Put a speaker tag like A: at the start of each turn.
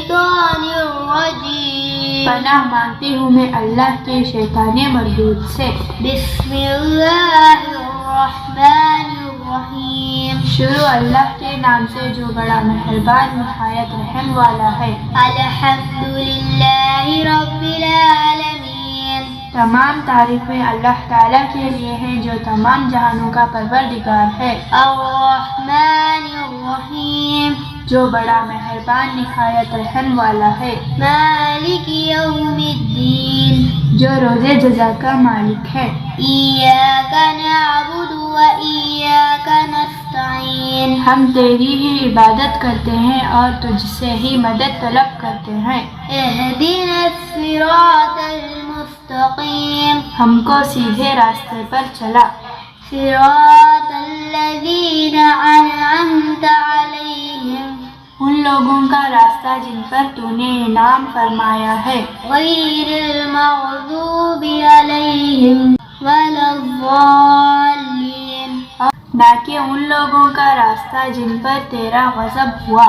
A: الشيطان الرجيم
B: پناہ مانگتی ہوں میں اللہ کے شیطان مردود سے.
A: بسم اللہ الرحمن الرحیم
B: شروع اللہ کے نام سے جو بڑا مہربان نہایت رحم والا ہے.
A: الحمدللہ رب العالمین
B: تمام تعریفیں اللہ تعالیٰ کے لیے ہیں جو تمام جہانوں کا پروردگار ہے.
A: الرحمن الرحیم
B: جو بڑا مہربان نہایت رحم والا ہے.
A: مالک یوم الدین
B: جو روز جزا کا مالک ہے.
A: ایاک نعبد و ایاک نستعین
B: ہم تیری ہی عبادت کرتے ہیں اور تجھ سے ہی مدد طلب کرتے ہیں.
A: اہدنا الصراط المستقیم
B: ہم کو سیدھے راستے پر چلا.
A: صراط الذین انعمت علیہم
B: ان لوگوں کا راستہ جن پر تو نے انعام فرمایا ہے.
A: غیر المغضوب علیہم ولا الضالین
B: نہ کہ ان لوگوں کا راستہ جن پر تیرا غضب ہوا.